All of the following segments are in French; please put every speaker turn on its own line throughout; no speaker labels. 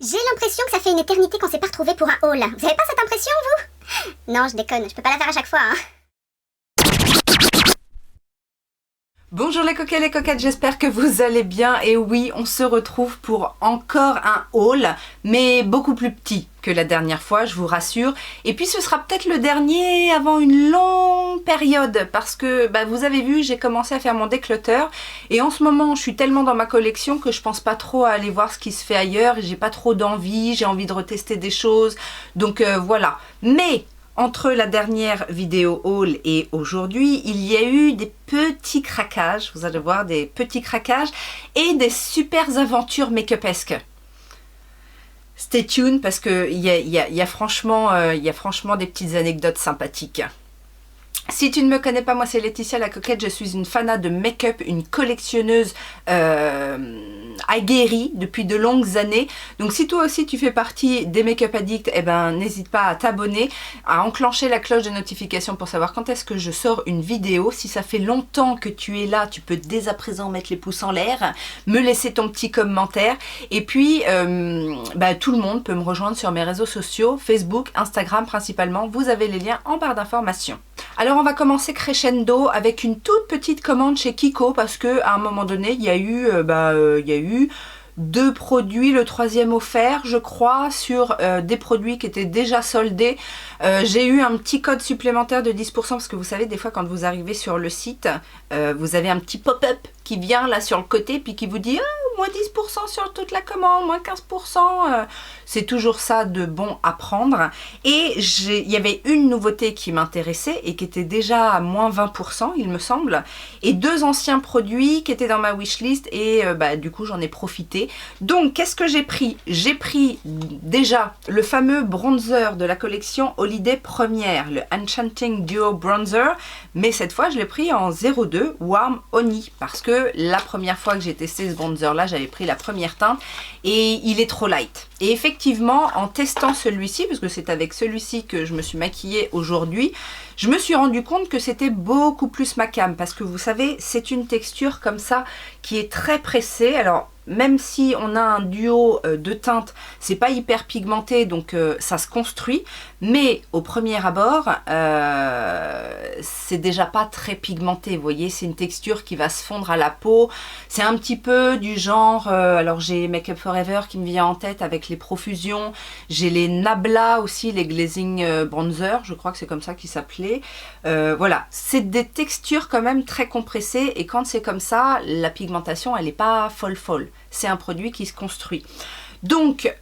J'ai l'impression que ça fait une éternité qu'on s'est pas retrouvés pour un haul. Vous avez pas cette impression, vous? Non, je déconne, je peux pas la faire à chaque fois, hein.
Bonjour les coquets, les coquettes, j'espère que vous allez bien. Et oui, on se retrouve pour encore un haul, mais beaucoup plus petit que la dernière fois, je vous rassure. Et puis ce sera peut-être le dernier avant une longue période, parce que vous avez vu, j'ai commencé à faire mon déclutter. Et en ce moment, je suis tellement dans ma collection que je pense pas trop à aller voir ce qui se fait ailleurs. J'ai pas trop d'envie, j'ai envie de retester des choses. Donc voilà. Mais entre la dernière vidéo haul et aujourd'hui, il y a eu des petits craquages, vous allez voir, des petits craquages et des super aventures make-upesques. Stay tuned parce qu'il y a franchement des petites anecdotes sympathiques. Si tu ne me connais pas, moi c'est Laetitia la coquette, je suis une fanat de make-up, une collectionneuse aguerrie depuis de longues années. Donc si toi aussi tu fais partie des make-up addicts, eh ben n'hésite pas à t'abonner, à enclencher la cloche de notification pour savoir quand est-ce que je sors une vidéo. Si ça fait longtemps que tu es là, tu peux dès à présent mettre les pouces en l'air, me laisser ton petit commentaire. Et puis tout le monde peut me rejoindre sur mes réseaux sociaux, Facebook, Instagram principalement. Vous avez les liens en barre d'informations. Alors on va commencer crescendo avec une toute petite commande chez Kiko parce que à un moment donné il y a eu deux produits, le troisième offert je crois, sur des produits qui étaient déjà soldés. J'ai eu un petit code supplémentaire de 10% parce que vous savez des fois quand vous arrivez sur le site, vous avez un petit pop-up qui vient là sur le côté puis qui vous dit moins 10% sur toute la commande, moins 15%. C'est toujours ça de bon à prendre. Et il y avait une nouveauté qui m'intéressait et qui était déjà à moins 20% il me semble. Et deux anciens produits qui étaient dans ma wishlist et du coup j'en ai profité. Donc qu'est-ce que j'ai pris? J'ai pris déjà le fameux bronzer de la collection Holiday Première, le Enchanting Duo Bronzer. Mais cette fois je l'ai pris en 02 Warm Honey parce que la première fois que j'ai testé ce bronzer là, j'avais pris la première teinte et il est trop light. Et effectivement, en testant celui-ci, parce que c'est avec celui-ci que je me suis maquillée aujourd'hui, je me suis rendu compte que c'était beaucoup plus ma came parce que vous savez, c'est une texture comme ça qui est très pressée. Alors même si on a un duo de teintes, c'est pas hyper pigmenté, donc ça se construit, mais au premier abord, c'est déjà pas très pigmenté, vous voyez, c'est une texture qui va se fondre à la peau, c'est un petit peu du genre, alors j'ai Make Up Forever qui me vient en tête avec les profusions, j'ai les Nabla aussi, les Glazing Bronzer, je crois que c'est comme ça qu'ils s'appelaient, voilà, c'est des textures quand même très compressées, et quand c'est comme ça, la pigmentation elle est pas folle. C'est un produit qui se construit. Donc,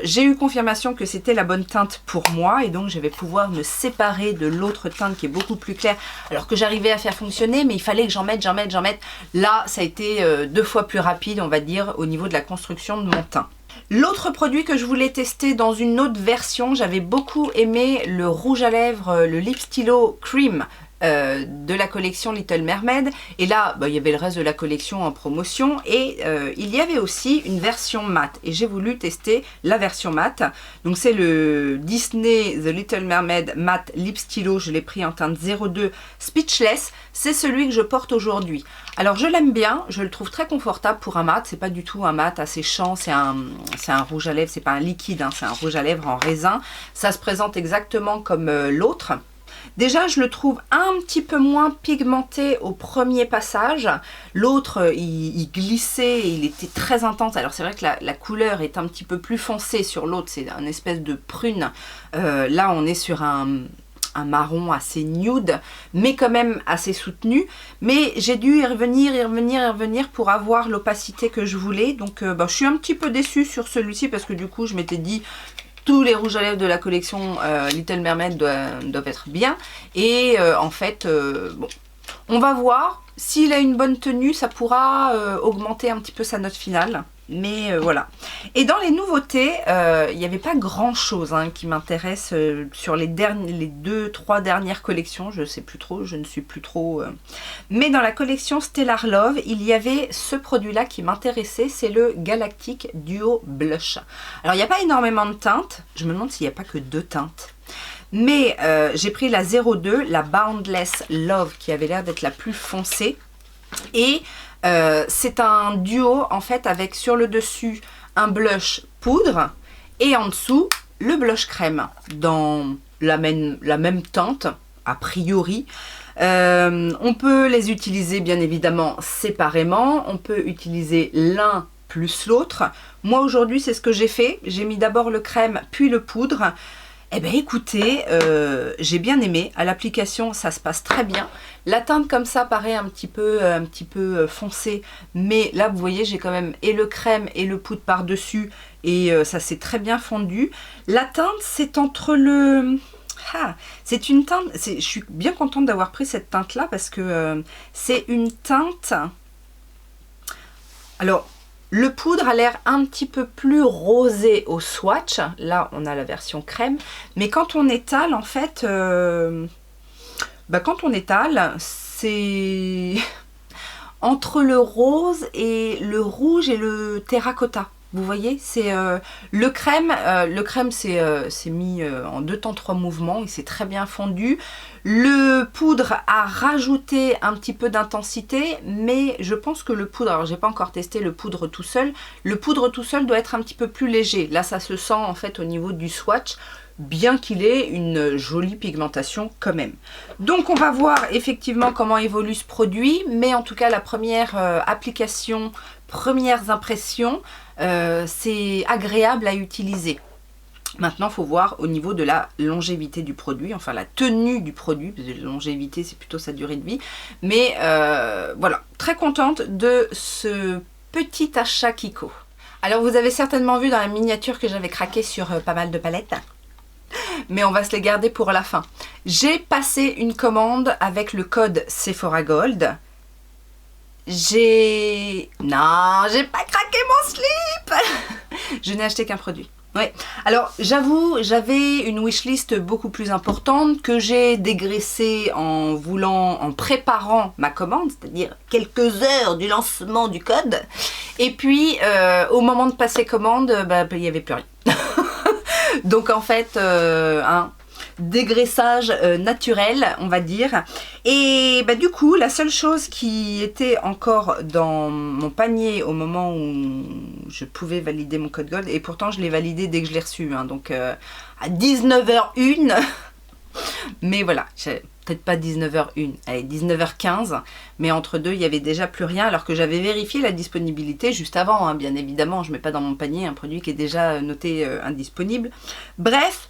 j'ai eu confirmation que c'était la bonne teinte pour moi et donc je vais pouvoir me séparer de l'autre teinte qui est beaucoup plus claire alors que j'arrivais à faire fonctionner, mais il fallait que j'en mette. Là, ça a été 2 fois plus rapide, on va dire, au niveau de la construction de mon teint. L'autre produit que je voulais tester dans une autre version, j'avais beaucoup aimé le rouge à lèvres, le Lip Stylo Cream de la collection Little Mermaid, et là il y avait le reste de la collection en promotion et il y avait aussi une version mat et j'ai voulu tester la version mat. Donc c'est le Disney The Little Mermaid Matte Lip Stylo, je l'ai pris en teinte 02 Speechless, c'est celui que je porte aujourd'hui. Alors je l'aime bien, je le trouve très confortable pour un mat, c'est pas du tout un mat asséchant, c'est un rouge à lèvres, c'est pas un liquide, hein, c'est un rouge à lèvres en raisin, ça se présente exactement comme l'autre. Déjà, je le trouve un petit peu moins pigmenté au premier passage. L'autre, il glissait, il était très intense. Alors, c'est vrai que la couleur est un petit peu plus foncée sur l'autre. C'est un espèce de prune. Là, on est sur un marron assez nude, mais quand même assez soutenu. Mais j'ai dû y revenir pour avoir l'opacité que je voulais. Donc, je suis un petit peu déçue sur celui-ci parce que du coup, je m'étais dit... Tous les rouges à lèvres de la collection Little Mermaid doivent être bien. Et en fait, bon, on va voir. S'il a une bonne tenue, ça pourra augmenter un petit peu sa note finale. Mais voilà. Et dans les nouveautés, il n'y avait pas grand chose qui m'intéresse sur les 2-3 dernières collections. Je ne sais plus trop, je ne suis plus trop. Mais dans la collection Stellar Love, il y avait ce produit-là qui m'intéressait, c'est le Galactic Duo Blush. Alors il n'y a pas énormément de teintes, je me demande s'il n'y a pas que 2 teintes. Mais j'ai pris la 02, la Boundless Love, qui avait l'air d'être la plus foncée. Et c'est un duo en fait avec sur le dessus un blush poudre et en dessous le blush crème dans la même teinte a priori. On peut les utiliser bien évidemment séparément, on peut utiliser l'un plus l'autre. Moi aujourd'hui c'est ce que j'ai fait, j'ai mis d'abord le crème puis le poudre. Eh bien écoutez, j'ai bien aimé, à l'application ça se passe très bien. La teinte comme ça paraît un petit peu foncée, mais là vous voyez j'ai quand même et le crème et le poudre par dessus et ça s'est très bien fondu. La teinte c'est entre le... c'est une teinte, je suis bien contente d'avoir pris cette teinte là parce que c'est une teinte... Alors... Le poudre a l'air un petit peu plus rosé au swatch. Là, on a la version crème. Mais quand on étale, en fait, quand on étale, c'est entre le rose et le rouge et le terracotta. Vous voyez, c'est le crème c'est mis en 2 temps 3 mouvements, il s'est très bien fondu. Le poudre a rajouté un petit peu d'intensité, mais je pense que le poudre, alors j'ai pas encore testé le poudre tout seul, le poudre tout seul doit être un petit peu plus léger. Là ça se sent en fait au niveau du swatch, bien qu'il ait une jolie pigmentation quand même. Donc on va voir effectivement comment évolue ce produit, mais en tout cas la première application, premières impressions, c'est agréable à utiliser. Maintenant, il faut voir au niveau de la longévité du produit, enfin la tenue du produit, parce que la longévité c'est plutôt sa durée de vie. Mais voilà, très contente de ce petit achat Kiko. Alors vous avez certainement vu dans la miniature que j'avais craqué sur pas mal de palettes. Mais on va se les garder pour la fin. J'ai passé une commande avec le code Sephora Gold. Non, j'ai pas craqué mon slip. Je n'ai acheté qu'un produit. Ouais. Alors j'avoue, j'avais une wishlist beaucoup plus importante que j'ai dégraissée en préparant ma commande, c'est-à-dire quelques heures du lancement du code. Et puis au moment de passer commande, il n'y avait plus rien. Donc en fait, dégraissage naturel, on va dire. Et du coup, la seule chose qui était encore dans mon panier au moment où je pouvais valider mon code Gold, et pourtant je l'ai validé dès que je l'ai reçu, donc à 19h01, mais voilà, peut-être pas 19h01, allez 19h15, mais entre deux il n'y avait déjà plus rien, alors que j'avais vérifié la disponibilité juste avant, bien évidemment, je ne mets pas dans mon panier un produit qui est déjà noté indisponible. Bref,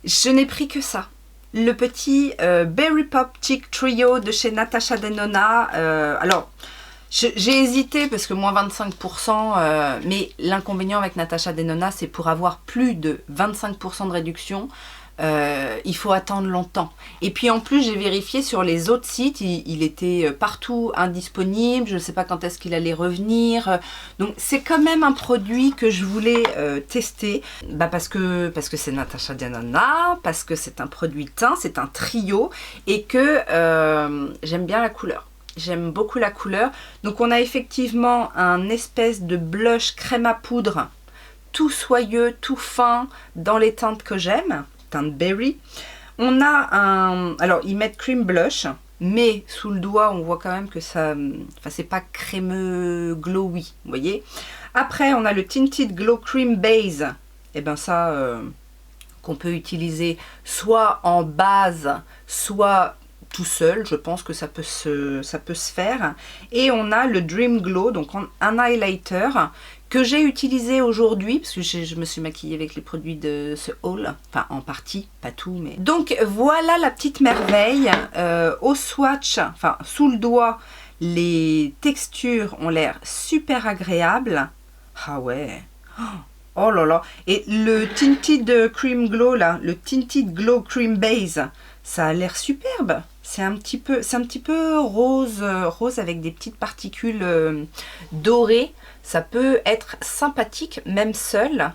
je n'ai pris que ça. Le petit Berry Pop Cheek Trio de chez Natasha Denona. Alors, j'ai hésité parce que moins 25%, mais l'inconvénient avec Natasha Denona, c'est pour avoir plus de 25% de réduction, il faut attendre longtemps. Et puis en plus, j'ai vérifié sur les autres sites, il était partout indisponible, je ne sais pas quand est-ce qu'il allait revenir. Donc c'est quand même un produit que je voulais tester, parce que c'est Natasha Denona, parce que c'est un produit teint, c'est un trio, et que j'aime bien la couleur. J'aime beaucoup la couleur. Donc on a effectivement un espèce de blush crème à poudre, tout soyeux, tout fin, dans les teintes que j'aime. Berry. On a alors ils mettent cream blush, mais sous le doigt on voit quand même que ça, c'est pas crémeux glowy, vous voyez. Après on a le Tinted Glow Cream Base, et ça qu'on peut utiliser soit en base, soit tout seul, je pense que ça peut se faire. Et on a le Dream Glow, donc un highlighter que j'ai utilisé aujourd'hui, parce que je me suis maquillée avec les produits de ce haul, enfin en partie, pas tout, mais... Donc voilà la petite merveille, au swatch, enfin sous le doigt, les textures ont l'air super agréables. Ah ouais, oh là là, et le Tinted Cream Glow là, le Tinted Glow Cream Base, ça a l'air superbe. C'est un petit peu rose avec des petites particules dorées. Ça peut être sympathique, même seul.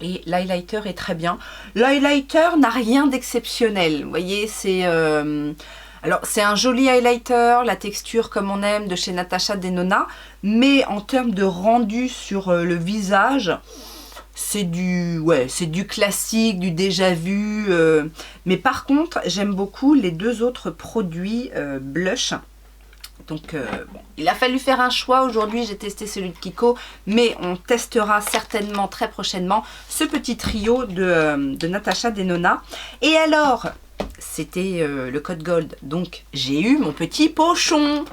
Et l'highlighter est très bien. L'highlighter n'a rien d'exceptionnel. Vous voyez, c'est... alors, c'est un joli highlighter, la texture comme on aime de chez Natasha Denona. Mais en termes de rendu sur le visage... c'est du classique, du déjà vu. Mais par contre, j'aime beaucoup les deux autres produits blush. Donc bon, il a fallu faire un choix. Aujourd'hui j'ai testé celui de Kiko, mais on testera certainement très prochainement ce petit trio de Natasha Denona. Et alors, c'était le code Gold, donc j'ai eu mon petit pochon.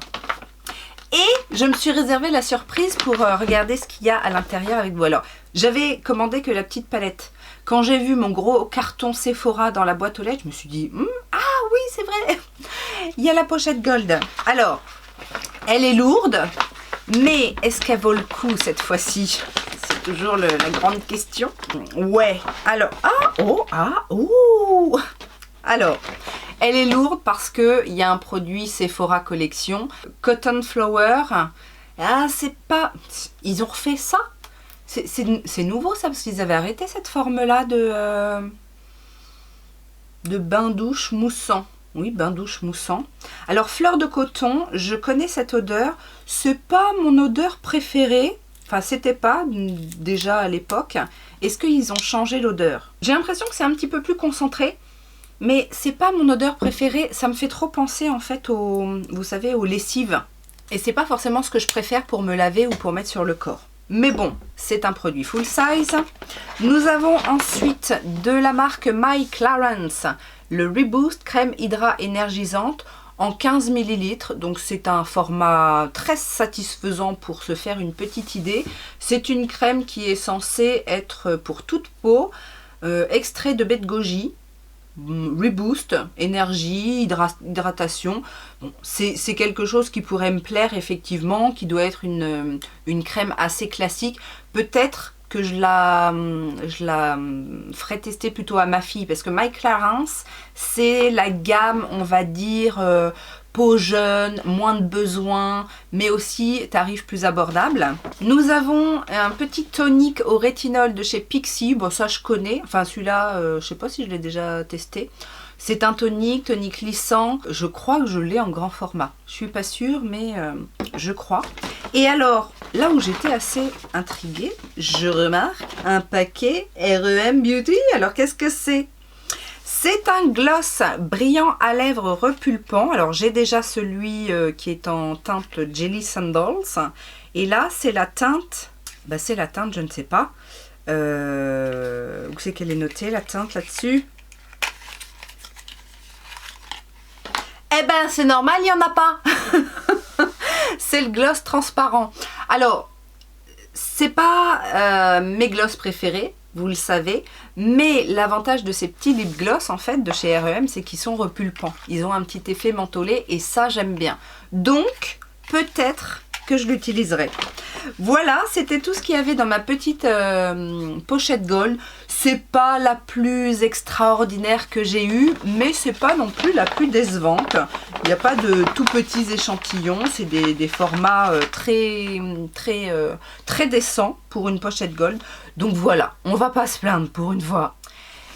Et je me suis réservé la surprise pour regarder ce qu'il y a à l'intérieur avec vous. Alors, j'avais commandé que la petite palette. Quand j'ai vu mon gros carton Sephora dans la boîte aux lettres, je me suis dit, ah oui, c'est vrai, il y a la pochette Gold. Alors, elle est lourde, mais est-ce qu'elle vaut le coup cette fois-ci? C'est toujours la grande question. Ouais, alors, alors, elle est lourde parce qu'il y a un produit Sephora Collection, Cotton Flower. Ah, c'est pas... Ils ont refait ça? C'est nouveau ça, parce qu'ils avaient arrêté cette forme-là de bain-douche moussant. Oui, bain-douche moussant. Alors, fleur de coton, je connais cette odeur. C'est pas mon odeur préférée. Enfin, c'était pas déjà à l'époque. Est-ce qu'ils ont changé l'odeur? J'ai l'impression que c'est un petit peu plus concentré. Mais c'est pas mon odeur préférée. Ça me fait trop penser en fait vous savez, aux lessives. Et c'est pas forcément ce que je préfère pour me laver ou pour mettre sur le corps. Mais bon, c'est un produit full size. Nous avons ensuite de la marque My Clarins, le Reboost crème hydra énergisante en 15 ml. Donc c'est un format très satisfaisant pour se faire une petite idée. C'est une crème qui est censée être pour toute peau, extrait de baie de goji. Reboost, énergie, hydratation. Bon, c'est quelque chose qui pourrait me plaire effectivement, qui doit être une crème assez classique. Peut-être que je la ferai tester plutôt à ma fille, parce que My Clarins, c'est la gamme, on va dire, peau jeune, moins de besoins, mais aussi tarif plus abordable. Nous avons un petit tonique au rétinol de chez Pixi. Bon, ça je connais, enfin celui-là, je sais pas si je l'ai déjà testé. C'est un tonique lissant. Je crois que je l'ai en grand format. Je suis pas sûre, mais je crois. Et alors, là où j'étais assez intriguée, je remarque un paquet REM Beauty. Alors, qu'est-ce que c'est? C'est un gloss brillant à lèvres repulpant. Alors, j'ai déjà celui qui est en teinte Jelly Sandals. Et là, c'est la teinte... Bah, c'est la teinte, je ne sais pas. Où c'est qu'elle est notée, la teinte, là-dessus? Eh ben, c'est normal, il n'y en a pas. C'est le gloss transparent. Alors, c'est pas mes gloss préférés, vous le savez, mais l'avantage de ces petits lip gloss en fait de chez REM, c'est qu'ils sont repulpants. Ils ont un petit effet mentholé et ça j'aime bien. Donc, peut-être que je l'utiliserai. Voilà, c'était tout ce qu'il y avait dans ma petite pochette Gold. C'est pas la plus extraordinaire que j'ai eue, mais c'est pas non plus la plus décevante. Il n'y a pas de tout petits échantillons, c'est des formats très décents pour une pochette Gold. Donc voilà, on va pas se plaindre pour une fois.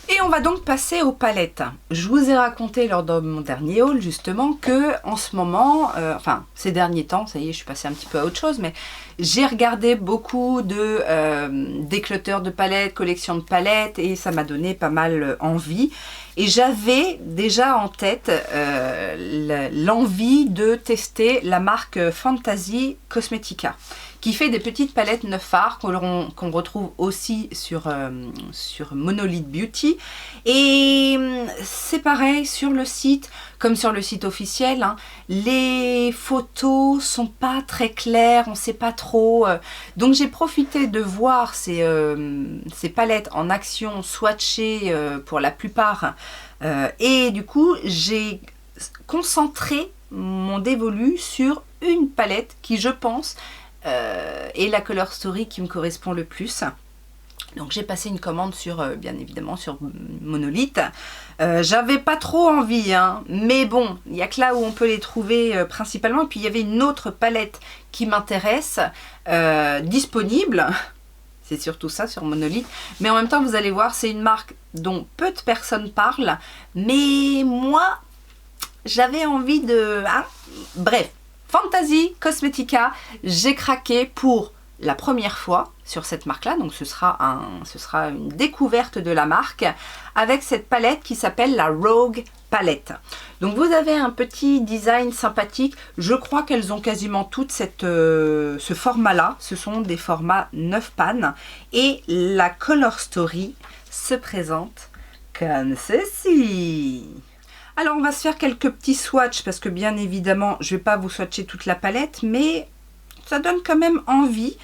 Et on va donc passer aux palettes. Je vous ai raconté lors de mon dernier haul justement que en ce moment, enfin ces derniers temps, ça y est, je suis passée un petit peu à autre chose, mais j'ai regardé beaucoup de déclutters de palettes, collections de palettes, et ça m'a donné pas mal envie. Et j'avais déjà en tête l'envie de tester la marque Fantasy Cosmetica, qui fait des petites palettes 9 fards qu'on retrouve aussi sur Monolith Beauty. Et c'est pareil sur le site, comme sur le site officiel, hein, les photos sont pas très claires, on ne sait pas trop. Donc j'ai profité de voir ces palettes en action swatchées pour la plupart. Et du coup, j'ai concentré mon dévolu sur une palette qui, je pense, et la color story qui me correspond le plus. Donc j'ai passé une commande sur, bien évidemment, sur Monolith. J'avais pas trop envie, hein, mais bon, il n'y a que là où on peut les trouver principalement. Et puis il y avait une autre palette qui m'intéresse, disponible. C'est surtout ça sur Monolith. Mais en même temps, vous allez voir, c'est une marque dont peu de personnes parlent. Mais moi, j'avais envie de... Hein, bref. Fantasy Cosmetica, j'ai craqué pour la première fois sur cette marque-là, donc ce sera une découverte de la marque avec cette palette qui s'appelle la Rogue Palette. Donc vous avez un petit design sympathique. Je crois qu'elles ont quasiment toutes ce format-là. Ce sont des formats 9 pannes et la Color Story se présente comme ceci. Alors on va se faire quelques petits swatchs parce que bien évidemment je ne vais pas vous swatcher toute la palette, mais ça donne quand même envie.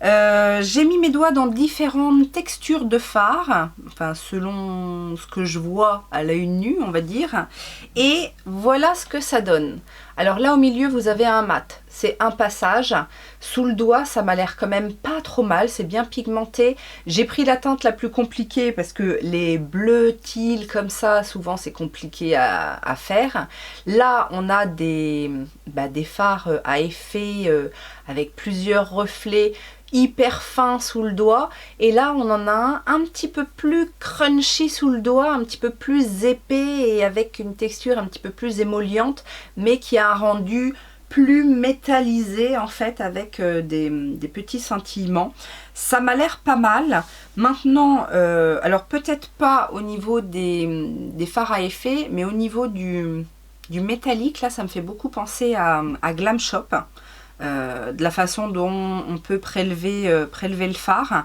J'ai mis mes doigts dans différentes textures de fard, enfin selon ce que je vois à l'œil nu on va dire, et voilà ce que ça donne. Alors là au milieu vous avez un mat, c'est un passage, sous le doigt ça m'a l'air quand même pas trop mal, c'est bien pigmenté. J'ai pris la teinte la plus compliquée parce que les bleus teal comme ça souvent c'est compliqué à faire. Là on a des fards à effet avec plusieurs reflets hyper fin sous le doigt, et là on en a un petit peu plus crunchy sous le doigt, un petit peu plus épais et avec une texture un petit peu plus émolliente, mais qui a un rendu plus métallisé en fait avec des petits scintillements. Ça m'a l'air pas mal. Maintenant, alors peut-être pas au niveau des fards à effet, mais au niveau du métallique, là ça me fait beaucoup penser à Glam Shop. De la façon dont on peut prélever le fard.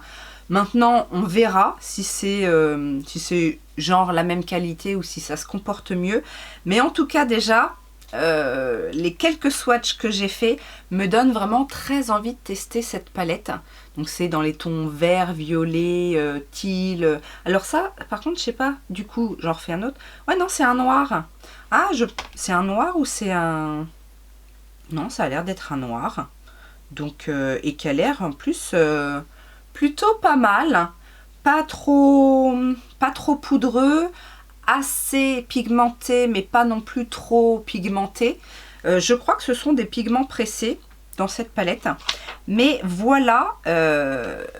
Maintenant on verra si c'est genre la même qualité ou si ça se comporte mieux, mais en tout cas déjà les quelques swatchs que j'ai fait me donnent vraiment très envie de tester cette palette. Donc c'est dans les tons vert, violet, teal. Alors ça par contre je sais pas, du coup j'en refais un autre. Ouais non c'est un noir. Ah c'est un noir ou c'est un... Non, ça a l'air d'être un noir. Donc, et qui a l'air en plus plutôt pas mal. Pas trop poudreux. Assez pigmenté, mais pas non plus trop pigmenté. Je crois que ce sont des pigments pressés dans cette palette. Mais voilà,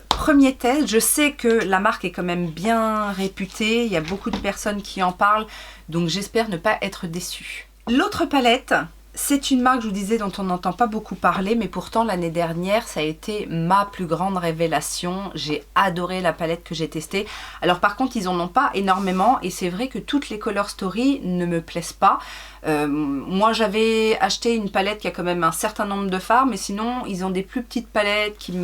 premier test. Je sais que la marque est quand même bien réputée. Il y a beaucoup de personnes qui en parlent. Donc, j'espère ne pas être déçue. L'autre palette... C'est une marque, je vous disais, dont on n'entend pas beaucoup parler, mais pourtant l'année dernière, ça a été ma plus grande révélation. J'ai adoré la palette que j'ai testée. Alors par contre, ils en ont pas énormément et c'est vrai que toutes les Color Story ne me plaisent pas. Moi, j'avais acheté une palette qui a quand même un certain nombre de fards, mais sinon, ils ont des plus petites palettes qui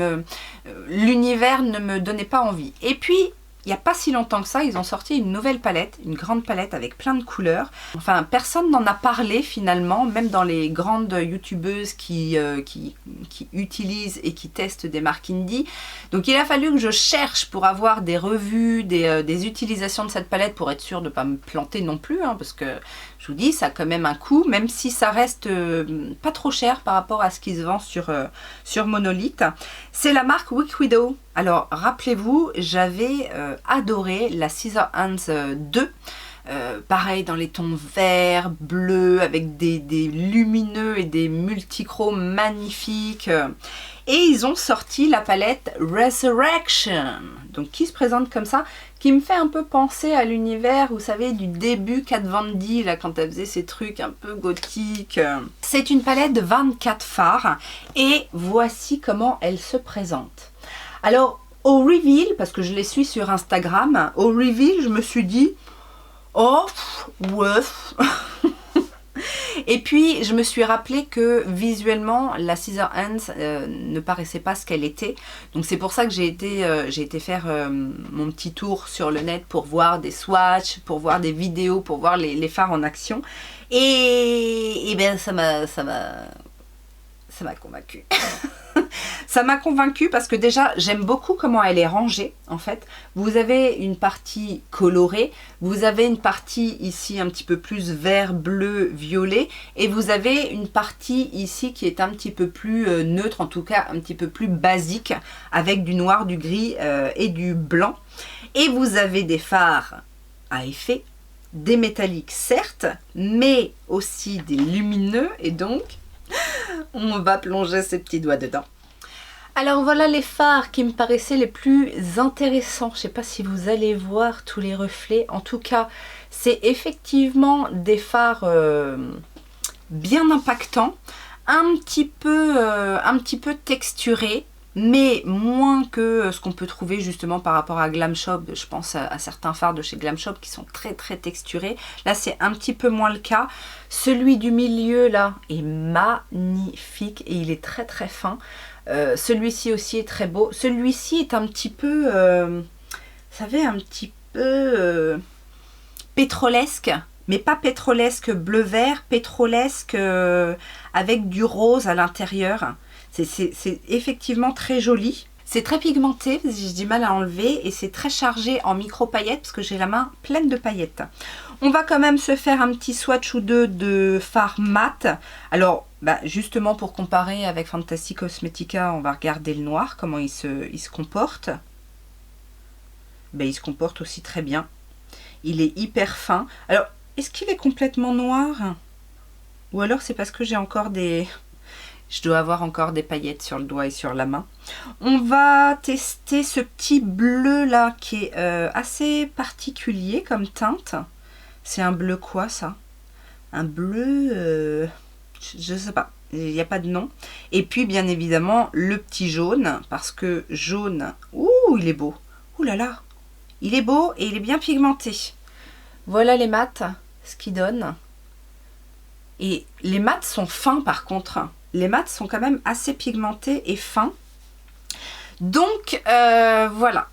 l'univers ne me donnait pas envie. Et puis... il n'y a pas si longtemps que ça, ils ont sorti une nouvelle palette, une grande palette avec plein de couleurs. Enfin, personne n'en a parlé finalement, même dans les grandes youtubeuses qui utilisent et qui testent des marques indie. Donc il a fallu que je cherche pour avoir des revues, des utilisations de cette palette pour être sûre de ne pas me planter non plus, hein, parce que je vous dis, ça a quand même un coût, même si ça reste pas trop cher par rapport à ce qui se vend sur Monolith. C'est la marque Weak Widow. Alors, rappelez-vous, j'avais adoré la Scissorhands 2. Pareil, dans les tons verts, bleus, avec des lumineux et des multichromes magnifiques. Et ils ont sorti la palette Resurrection, donc qui se présente comme ça, qui me fait un peu penser à l'univers, vous savez, du début Kat Von D, là, quand elle faisait ces trucs un peu gothiques. C'est une palette de 24 fards, et voici comment elle se présente. Alors, au reveal, parce que je les suis sur Instagram, au reveal, je me suis dit, oh, ouais. Et puis, je me suis rappelé que visuellement, la Scissorhands ne paraissait pas ce qu'elle était. Donc, c'est pour ça que j'ai été faire mon petit tour sur le net pour voir des swatchs, pour voir des vidéos, pour voir les fards en action. Et bien, ça m'a convaincue. Ça m'a convaincue parce que déjà j'aime beaucoup comment elle est rangée en fait. Vous avez une partie colorée, vous avez une partie ici un petit peu plus vert, bleu, violet, et vous avez une partie ici qui est un petit peu plus neutre, en tout cas un petit peu plus basique, avec du noir, du gris et du blanc. Et vous avez des fards à effet, des métalliques certes, mais aussi des lumineux, et donc on va plonger ses petits doigts dedans. Alors voilà les fards qui me paraissaient les plus intéressants. Je ne sais pas si vous allez voir tous les reflets. En tout cas, c'est effectivement des fards bien impactants, un petit peu texturés, mais moins que ce qu'on peut trouver justement par rapport à Glam Shop. Je pense à certains fards de chez Glam Shop qui sont très très texturés. Là c'est un petit peu moins le cas. Celui du milieu là est magnifique et il est très très fin. Celui-ci aussi est très beau. Celui-ci est un petit peu, vous savez, un petit peu pétrolesque. Mais pas pétrolesque bleu-vert, pétrolesque avec du rose à l'intérieur. C'est effectivement très joli. C'est très pigmenté, j'ai du mal à enlever, et c'est très chargé en micro-paillettes parce que j'ai la main pleine de paillettes. On va quand même se faire un petit swatch ou deux de fard mat. Alors, justement pour comparer avec Fantasy Cosmetica, on va regarder le noir, comment il se comporte. Il se comporte aussi très bien. Il est hyper fin. Alors, est-ce qu'il est complètement noir? Ou alors c'est parce que j'ai encore des... Je dois avoir encore des paillettes sur le doigt et sur la main. On va tester ce petit bleu là qui est assez particulier comme teinte. C'est un bleu quoi ça? Un bleu... je sais pas. Il n'y a pas de nom. Et puis bien évidemment le petit jaune. Parce que jaune... Ouh, il est beau. Ouh là là. Il est beau et il est bien pigmenté. Voilà les mats, ce qu'ils donnent. Et les mats sont fins par contre. Les mats sont quand même assez pigmentés et fins. Donc voilà,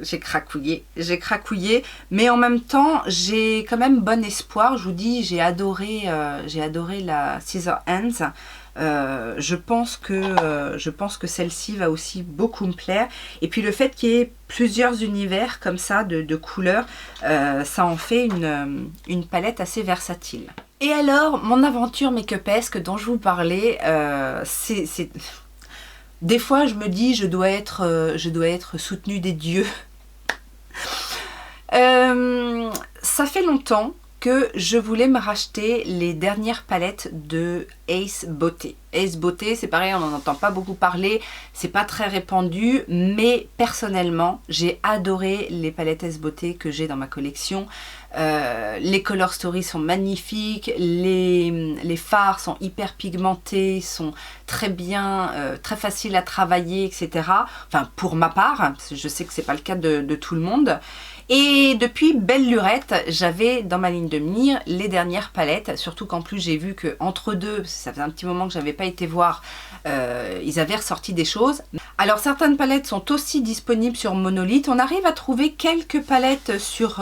j'ai cracouillé, mais en même temps j'ai quand même bon espoir. Je vous dis, j'ai adoré la Scissor Hands. Je pense que celle-ci va aussi beaucoup me plaire. Et puis le fait qu'il y ait plusieurs univers comme ça de couleurs, ça en fait une palette assez versatile. Et alors, mon aventure make-upesque dont je vous parlais, des fois je me dis je dois être soutenue des dieux. Ça fait longtemps que je voulais me racheter les dernières palettes de Ace Beauté. Ace Beauté, c'est pareil, on n'en entend pas beaucoup parler, c'est pas très répandu, mais personnellement, j'ai adoré les palettes Ace Beauté que j'ai dans ma collection. Les Color Story sont magnifiques, les fards sont hyper pigmentés, sont très bien, très faciles à travailler, etc. Enfin, pour ma part, parce que je sais que c'est pas le cas de tout le monde. Et depuis belle lurette, j'avais dans ma ligne de mire les dernières palettes, surtout qu'en plus j'ai vu que entre deux, ça faisait un petit moment que j'avais pas été voir, ils avaient ressorti des choses. Alors certaines palettes sont aussi disponibles sur Monolith, on arrive à trouver quelques palettes sur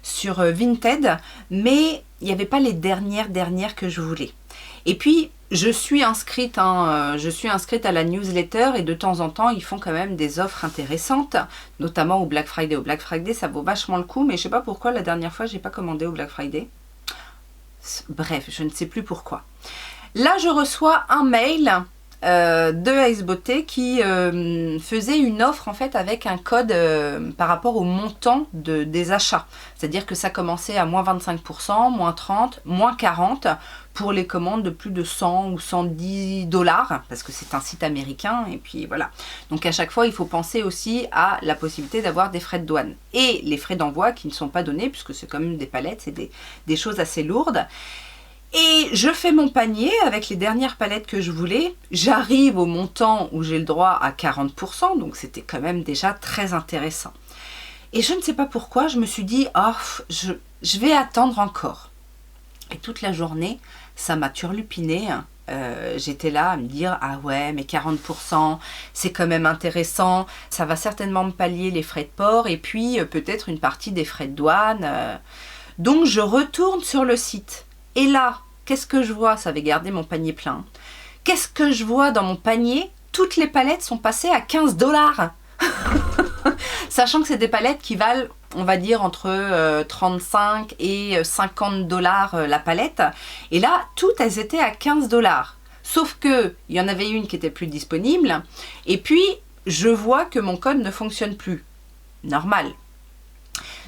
Vinted, mais il n'y avait pas les dernières que je voulais. Et puis je suis inscrite à la newsletter et de temps en temps ils font quand même des offres intéressantes, notamment au Black Friday. Au Black Friday ça vaut vachement le coup, mais je sais pas pourquoi la dernière fois j'ai pas commandé au Black Friday. Bref, je ne sais plus pourquoi. Là je reçois un mail de Ace Beauté qui faisait une offre en fait avec un code par rapport au montant des achats. C'est-à-dire que ça commençait à moins 25%, moins 30%, moins 40% pour les commandes de plus de 100 ou 110 $, parce que c'est un site américain, et puis voilà. Donc à chaque fois, il faut penser aussi à la possibilité d'avoir des frais de douane. Et les frais d'envoi qui ne sont pas donnés, puisque c'est quand même des palettes, c'est des choses assez lourdes. Et je fais mon panier avec les dernières palettes que je voulais. J'arrive au montant où j'ai le droit à 40%, donc c'était quand même déjà très intéressant. Et je ne sais pas pourquoi, je me suis dit, oh, je vais attendre encore. Et toute la journée, ça m'a turlupiné. J'étais là à me dire, ah ouais, mais 40%, c'est quand même intéressant. Ça va certainement me pallier les frais de port et puis peut-être une partie des frais de douane. Donc je retourne sur le site. Et là, qu'est-ce que je vois? Ça avait gardé mon panier plein. Qu'est-ce que je vois dans mon panier? Toutes les palettes sont passées à 15 $. Sachant que c'est des palettes qui valent, on va dire, entre 35 et 50 $ la palette. Et là, toutes elles étaient à 15 $. Sauf que il y en avait une qui était plus disponible. Et puis, je vois que mon code ne fonctionne plus. Normal.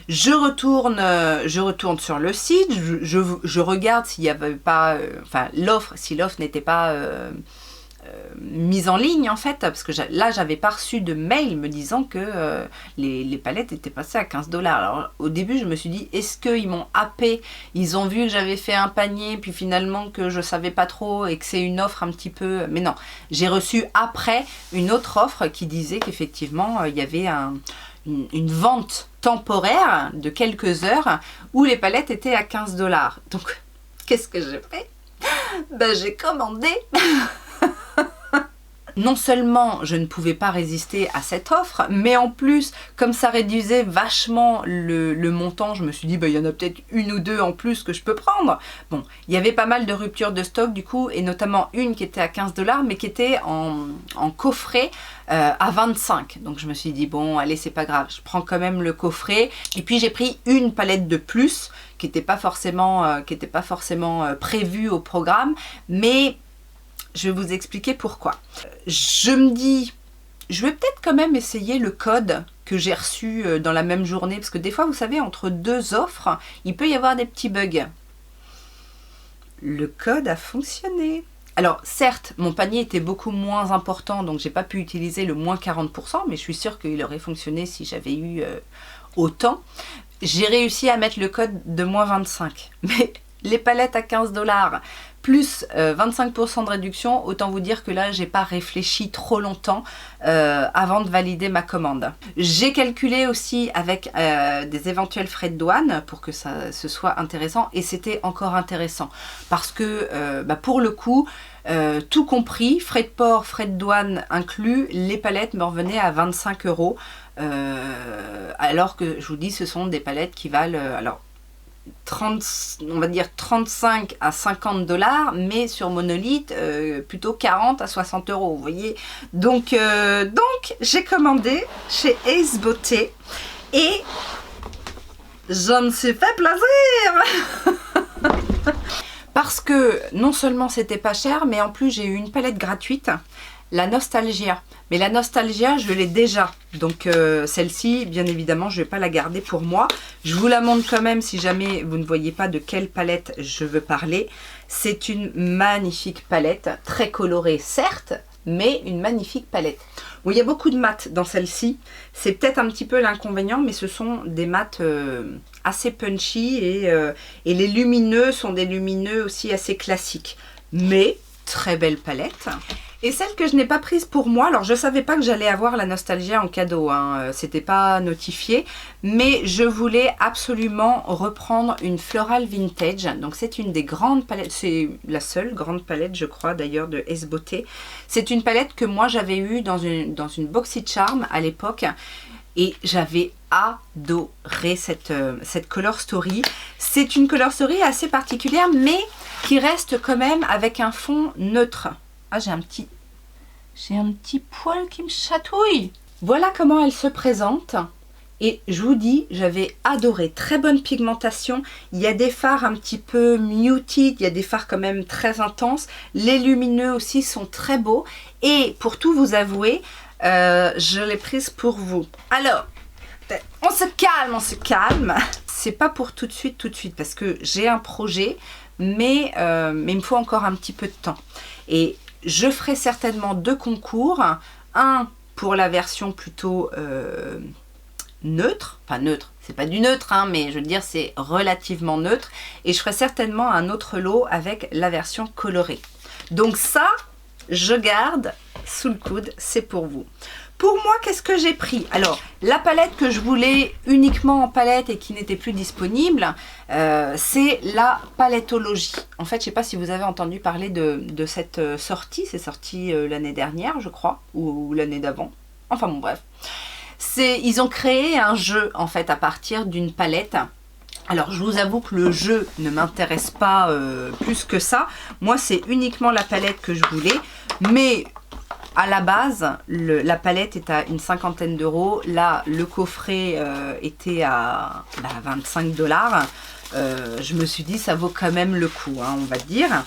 Je retourne sur le site, je regarde s'il n'y avait pas, enfin l'offre, si l'offre n'était pas mise en ligne en fait, parce que là j'avais pas reçu de mail me disant que les palettes étaient passées à 15 $. Alors au début je me suis dit, est-ce qu'ils m'ont happé, ils ont vu que j'avais fait un panier, puis finalement que je savais pas trop et que c'est une offre un petit peu... Mais non, j'ai reçu après une autre offre qui disait qu'effectivement il y avait une vente temporaire de quelques heures où les palettes étaient à 15 $. Donc qu'est-ce que j'ai fait? Ben, j'ai commandé. Non seulement je ne pouvais pas résister à cette offre, mais en plus, comme ça réduisait vachement le montant, je me suis dit, bah, il y en a peut-être une ou deux en plus que je peux prendre. Bon, il y avait pas mal de ruptures de stock du coup, et notamment une qui était à 15 $, mais qui était en coffret à 25. Donc je me suis dit, bon, allez, c'est pas grave, je prends quand même le coffret. Et puis j'ai pris une palette de plus, qui n'était pas forcément, prévue au programme, mais... Je vais vous expliquer pourquoi. Je me dis, je vais peut-être quand même essayer le code que j'ai reçu dans la même journée, parce que des fois, vous savez, entre deux offres, il peut y avoir des petits bugs. Le code a fonctionné. Alors, certes, mon panier était beaucoup moins important, donc j'ai pas pu utiliser le moins 40%, mais je suis sûre qu'il aurait fonctionné si j'avais eu autant. J'ai réussi à mettre le code de moins 25, mais les palettes à 15 $, plus 25% de réduction, autant vous dire que là, j'ai pas réfléchi trop longtemps avant de valider ma commande. J'ai calculé aussi avec des éventuels frais de douane pour que ce soit intéressant, et c'était encore intéressant parce que pour le coup, tout compris, frais de port, frais de douane inclus, les palettes me revenaient à 25 €, alors que je vous dis, ce sont des palettes qui valent... alors, on va dire 35 à 50 $, mais sur Monolith, plutôt 40 à 60 €, vous voyez. Donc j'ai commandé chez Ace Beauté et je me suis fait plaisir parce que non seulement c'était pas cher, mais en plus j'ai eu une palette gratuite, la Nostalgia. Mais la Nostalgia, je l'ai déjà. Donc celle-ci, bien évidemment, je ne vais pas la garder pour moi. Je vous la montre quand même si jamais vous ne voyez pas de quelle palette je veux parler. C'est une magnifique palette, très colorée certes, mais une magnifique palette. Bon, il y a beaucoup de mat dans celle-ci. C'est peut-être un petit peu l'inconvénient, mais ce sont des mats assez punchy et les lumineux sont des lumineux aussi assez classiques. Mais très belle palette. Et celle que je n'ai pas prise pour moi, alors je ne savais pas que j'allais avoir la Nostalgia en cadeau, hein, c'était pas notifié, mais je voulais absolument reprendre une Floral Vintage. Donc c'est une des grandes palettes, c'est la seule grande palette je crois d'ailleurs de Ace Beauté. C'est une palette que moi j'avais eue dans une BoxyCharm à l'époque. Et j'avais adoré cette Color Story. C'est une Color Story assez particulière, mais qui reste quand même avec un fond neutre. Ah, j'ai un petit poil qui me chatouille. Voilà comment elle se présente. Et je vous dis, j'avais adoré. Très bonne pigmentation. Il y a des fards un petit peu muted. Il y a des fards quand même très intenses. Les lumineux aussi sont très beaux. Et pour tout vous avouer, je l'ai prise pour vous. Alors, on se calme. C'est pas pour tout de suite, parce que j'ai un projet, mais il me faut encore un petit peu de temps. Et je ferai certainement deux concours. Un pour la version plutôt neutre. Enfin neutre, c'est pas du neutre, hein, mais je veux dire c'est relativement neutre. Et je ferai certainement un autre lot avec la version colorée. Donc ça, je garde sous le coude, c'est pour vous. Pour moi, qu'est-ce que j'ai pris? Alors, la palette que je voulais uniquement en palette et qui n'était plus disponible, c'est la Palettologie. En fait, je ne sais pas si vous avez entendu parler de cette sortie. C'est sorti l'année dernière, je crois, ou l'année d'avant. Enfin bon, bref. Ils ont créé un jeu, en fait, à partir d'une palette. Alors, je vous avoue que le jeu ne m'intéresse pas plus que ça. Moi, c'est uniquement la palette que je voulais. Mais... à la base, la palette est à une cinquantaine d'euros. Là, le coffret était à 25 $. Je me suis dit, ça vaut quand même le coup, hein, on va dire.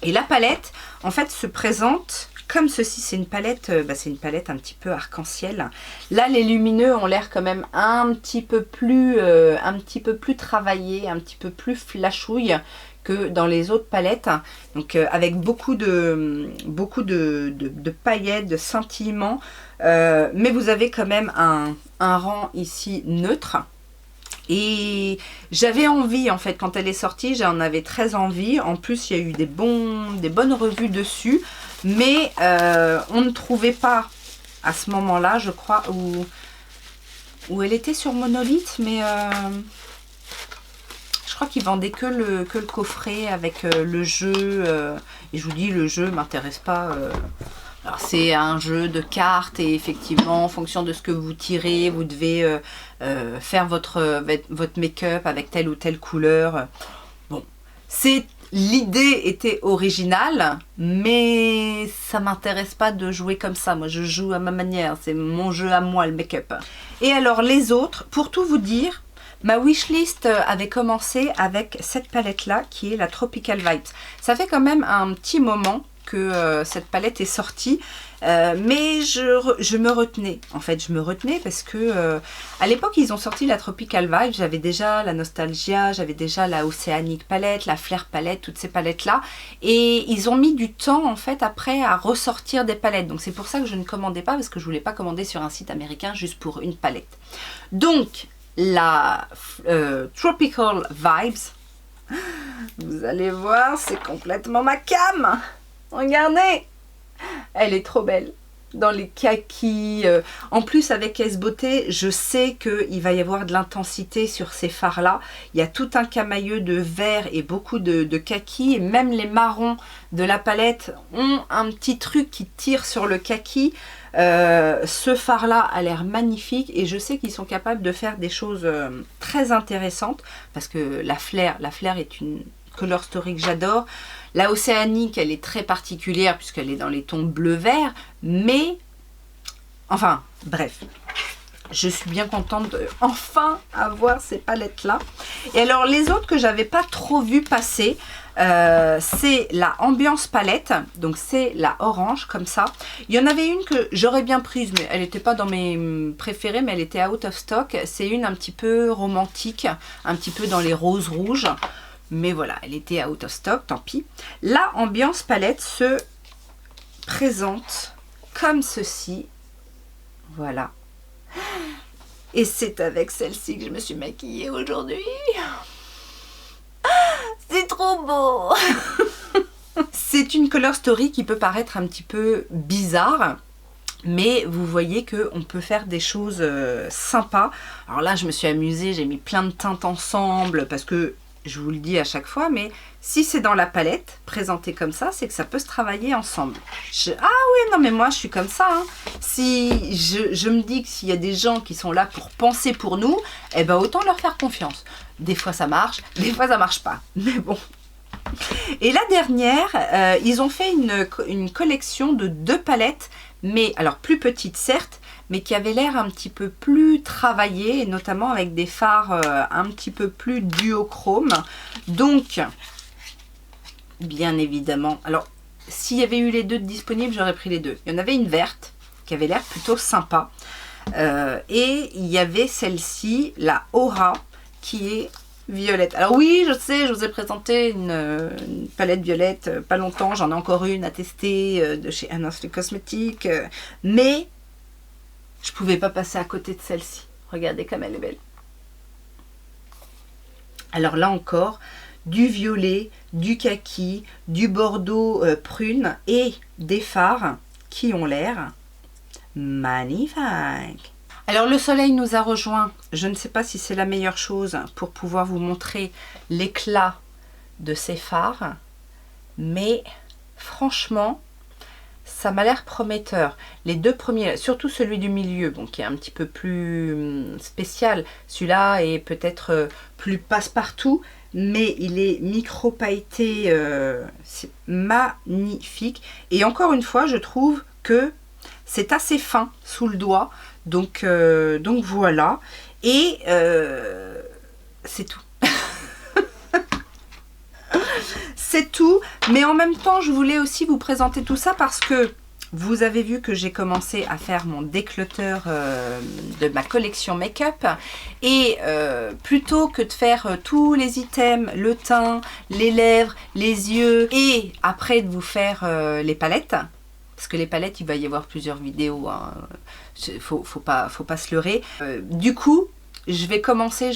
Et la palette, en fait, se présente comme ceci. C'est une palette un petit peu arc-en-ciel. Là, les lumineux ont l'air quand même un petit peu plus travaillés, un petit peu plus flashouille que dans les autres palettes. Donc avec beaucoup de paillettes, de scintillements. Mais vous avez quand même un rang ici neutre. Et j'avais envie, en fait, quand elle est sortie, j'en avais très envie. En plus, il y a eu des bonnes revues dessus. Mais on ne trouvait pas à ce moment-là, je crois, où elle était sur Monolith. Mais je crois qu'ils vendaient que le coffret avec le jeu. Et je vous dis, le jeu ne m'intéresse pas. Alors c'est un jeu de cartes et effectivement en fonction de ce que vous tirez, vous devez faire votre make-up avec telle ou telle couleur. Bon, l'idée était originale, mais ça m'intéresse pas de jouer comme ça. Moi je joue à ma manière, c'est mon jeu à moi le make-up. Et alors les autres, pour tout vous dire, ma wishlist avait commencé avec cette palette là qui est la Tropical Vibes. Ça fait quand même un petit moment que cette palette est sortie, mais je me retenais. En fait, je me retenais parce que à l'époque, ils ont sorti la Tropical Vibe. J'avais déjà la Nostalgia, j'avais déjà la Oceanic Palette, la Flair Palette, toutes ces palettes-là. Et ils ont mis du temps, en fait, après, à ressortir des palettes. Donc, c'est pour ça que je ne commandais pas, parce que je voulais pas commander sur un site américain juste pour une palette. Donc, la Tropical Vibes, vous allez voir, c'est complètement ma cam. Regardez, elle est trop belle. Dans les kakis. En plus, avec S Beauté, je sais qu'il va y avoir de l'intensité sur ces fards-là. Il y a tout un camailleux de vert et beaucoup de kaki. Et même les marrons de la palette ont un petit truc qui tire sur le kaki. Ce fard-là a l'air magnifique. Et je sais qu'ils sont capables de faire des choses très intéressantes. Parce que la Flair est une color story que j'adore. La Océanique, elle est très particulière puisqu'elle est dans les tons bleu-vert, mais, enfin, bref, je suis bien contente de enfin avoir ces palettes-là. Et alors, les autres que j'avais pas trop vu passer, c'est la Ambiance Palette, donc c'est la orange, comme ça. Il y en avait une que j'aurais bien prise, mais elle n'était pas dans mes préférées, mais elle était out of stock. C'est une un petit peu romantique, un petit peu dans les roses rouges. Mais voilà, elle était out of stock, tant pis. La Ambiance Palette se présente comme ceci. Voilà. Et c'est avec celle-ci que je me suis maquillée aujourd'hui. C'est trop beau. C'est une color story qui peut paraître un petit peu bizarre. Mais vous voyez qu'on peut faire des choses sympas. Alors là, je me suis amusée, j'ai mis plein de teintes ensemble parce que je vous le dis à chaque fois, mais si c'est dans la palette, présenté comme ça, c'est que ça peut se travailler ensemble. Ah oui, non mais moi je suis comme ça. Hein. Si je me dis que s'il y a des gens qui sont là pour penser pour nous, eh ben autant leur faire confiance. Des fois ça marche, des fois ça marche pas. Mais bon. Et la dernière, ils ont fait une collection de 2 palettes, mais alors plus petites certes, mais qui avait l'air un petit peu plus travaillé, et notamment avec des fards un petit peu plus duochrome. Donc, bien évidemment, alors s'il y avait eu les 2 disponibles, j'aurais pris les 2. Il y en avait une verte, qui avait l'air plutôt sympa, et il y avait celle-ci, la Aura, qui est violette. Alors oui, je sais, je vous ai présenté une palette violette pas longtemps, j'en ai encore une à tester de chez Anna Sui Cosmetics, mais je pouvais pas passer à côté de celle-ci. Regardez comme elle est belle. Alors là encore, du violet, du kaki, du bordeaux prune et des fards qui ont l'air magnifiques. Alors le soleil nous a rejoints. Je ne sais pas si c'est la meilleure chose pour pouvoir vous montrer l'éclat de ces fards. Mais franchement, ça m'a l'air prometteur. Les 2 premiers, surtout celui du milieu, bon, qui est un petit peu plus spécial. Celui-là est peut-être plus passe-partout, mais il est micro-pailleté. C'est magnifique. Et encore une fois, je trouve que c'est assez fin sous le doigt. Donc voilà. Et c'est tout. C'est tout, mais en même temps je voulais aussi vous présenter tout ça parce que vous avez vu que j'ai commencé à faire mon déclutter de ma collection make-up. Et plutôt que de faire tous les items, le teint, les lèvres, les yeux, et après de vous faire les palettes, parce que les palettes, il va y avoir plusieurs vidéos, hein. Faut pas se leurrer. Du coup, je vais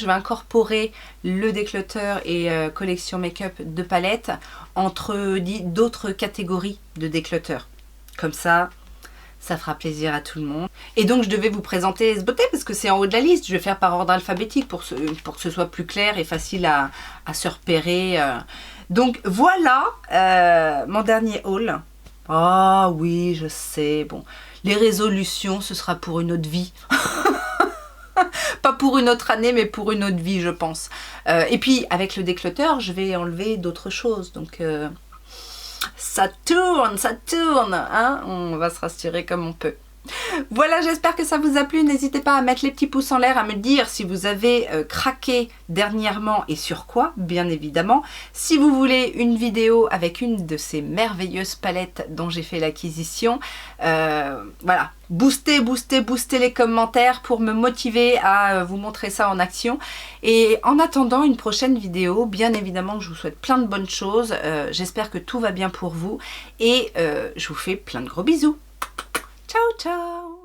incorporer le déclutter et collection make-up de palettes entre d'autres catégories de déclutter. Comme ça fera plaisir à tout le monde. Et donc, je devais vous présenter ce beauté parce que c'est en haut de la liste. Je vais faire par ordre alphabétique pour que ce soit plus clair et facile à se repérer. Donc, voilà mon dernier haul. Ah oui, je sais. Bon, les résolutions, ce sera pour une autre vie. Pas pour une autre année, mais pour une autre vie, je pense. Et puis, avec le déclutter, je vais enlever d'autres choses. Donc, ça tourne, hein, on va se rassurer comme on peut. Voilà, j'espère que ça vous a plu. N'hésitez pas à mettre les petits pouces en l'air, à me dire si vous avez craqué dernièrement et sur quoi, bien évidemment. Si vous voulez une vidéo avec une de ces merveilleuses palettes dont j'ai fait l'acquisition, voilà, boostez les commentaires pour me motiver à vous montrer ça en action. Et en attendant une prochaine vidéo, bien évidemment, je vous souhaite plein de bonnes choses. J'espère que tout va bien pour vous et je vous fais plein de gros bisous. Ciao, ciao!